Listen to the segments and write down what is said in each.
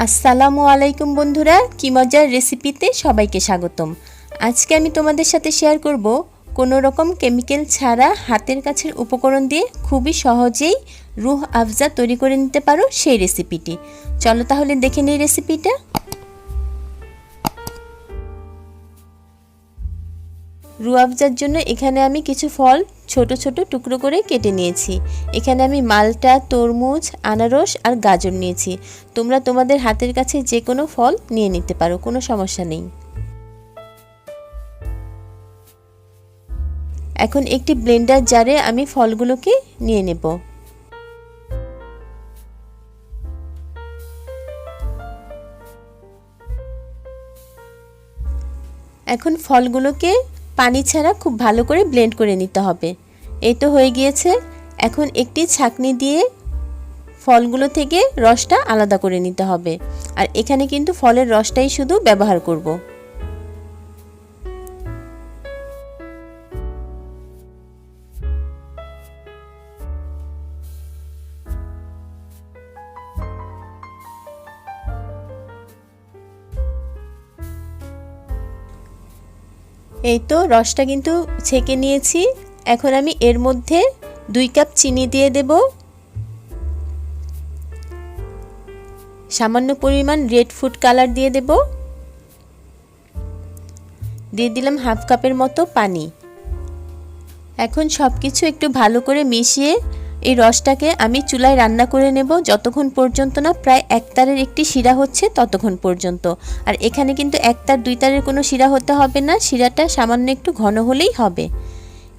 আসসালামু আলাইকুম বন্ধুরা, কি মজার রেসিপিতে সবাইকে স্বাগতম। আজকে আমি তোমাদের সাথে শেয়ার করব কোনো রকম কেমিক্যাল ছাড়া হাতের কাছের উপকরণ দিয়ে খুবই সহজেই রুহ আফজা তৈরি করে নিতে পারো সেই রেসিপিটি। চলো তাহলে দেখে নিই রেসিপিটা। রুহ আফজার জন্য এখানে আমি কিছু ফল ছোট ছোট টুকরো করে কেটে নিয়েছি। এখানে আমি মালটা, তরমুজ, আনারস আর গাজর নিয়েছি। তোমরা তোমাদের হাতের কাছে যে কোনো ফল নিয়ে নিতে পারো, কোনো সমস্যা নেই। এখন একটি ব্লেন্ডার জারে আমি ফলগুলোকে নিয়ে নেব। এখন ফলগুলোকে পানি ছাড়া খুব ভালো করে ব্লেন্ড করে নিতে হবে। এই তো হয়ে গিয়েছে। এখন একটি ছাঁকনি দিয়ে ফলগুলো থেকে রসটা আলাদা করে নিতে হবে। আর এখানে কিন্তু ফলের রসটাই শুধু ব্যবহার করব। এই তো রসটা কিন্তু ছেঁকে নিয়েছি। এখন আমি এর মধ্যে 2 কাপ চিনি দিয়ে দেব, সামান্য পরিমাণ রেড ফুড কালার দিয়ে দেব, দিয়ে দিলাম হাফ কাপের মতো পানি। এখন সব কিছু একটু ভালো করে মিশিয়ে এই রসটাকে আমি চুলায় রান্না করে নেব যতক্ষণ পর্যন্ত না প্রায় 1 তারের একটি শিরা হচ্ছে ততক্ষণ পর্যন্ত। আর এখানে কিন্তু 1 তার 2 তারের কোনো শিরা হতে হবে না, শিরাটা সামান্য একটু ঘন হলেই হবে।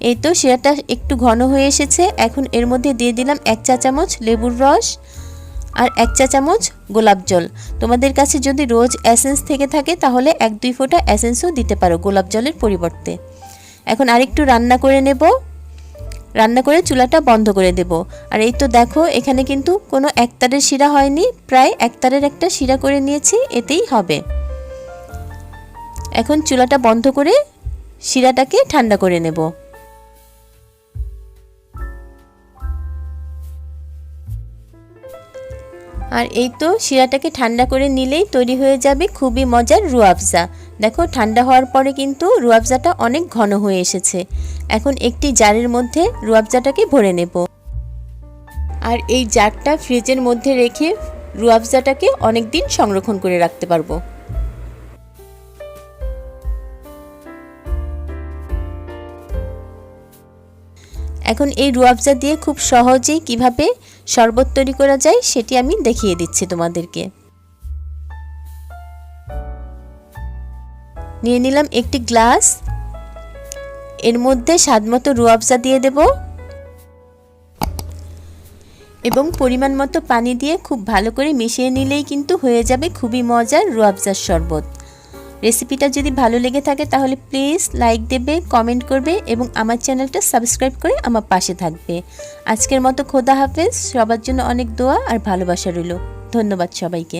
এই তো শিরাটা একটু ঘন হয়ে এসেছে। এখন এর মধ্যে দিয়ে দিলাম 1 চা চামচ লেবুর রস আর 1 চা চামচ গোলাপ জল। তোমাদের কাছে যদি রোজ এসেন্স থেকে থাকে তাহলে 1-2 ফোঁটা এসেন্সও দিতে পারো গোলাপ জলের পরিবর্তে। এখন আরেকটু রান্না করে নেব, রান্না করে চুলাটা বন্ধ করে দেব। আর এই তো দেখো এখানে কিন্তু কোনো 1 তারের শিরা হয়নি, প্রায় 1 তারের একটা শিরা করে নিয়েছি, এতেই হবে। এখন চুলাটা বন্ধ করে শিরাটাকে ঠান্ডা করে নেব। আর এই তো শিরাটাকে ঠান্ডা করে নিলেই তৈরি হয়ে যাবে খুবই মজার রুহ আফজা। দেখো ঠান্ডা হওয়ার পরে কিন্তু রুহ আফজাটা অনেক ঘন হয়ে এসেছে। এখন একটি জারের মধ্যে রুহ আফজাটাকে ভরে নেব। আর এই জারটা ফ্রিজের মধ্যে রেখে রুহ আফজাটাকে অনেক দিন সংরক্ষণ করে রাখতে পারবো। এখন এই রুহ আফজা দিয়ে খুব সহজেই কিভাবে শরবত তৈরি করা যায় সেটি আমি দেখিয়ে দিচ্ছি তোমাদেরকে। নিয়ে নিলাম একটি গ্লাস, এর মধ্যে স্বাদমতো রুহ আফজা দিয়ে দেব এবং পরিমাণ মতো পানি দিয়ে খুব ভালো করে মিশিয়ে নিলেই কিন্তু হয়ে যাবে খুবই মজার রুহ আফজার শরবত। রেসিপিটা যদি ভালো লেগে থাকে তাহলে প্লিজ লাইক দেবে, কমেন্ট করবে এবং আমার চ্যানেলটা সাবস্ক্রাইব করে আমার পাশে থাকবে। আজকের মতো খোদা হাফেজ। সবার জন্য অনেক দোয়া আর ভালোবাসা রইল। ধন্যবাদ সবাইকে।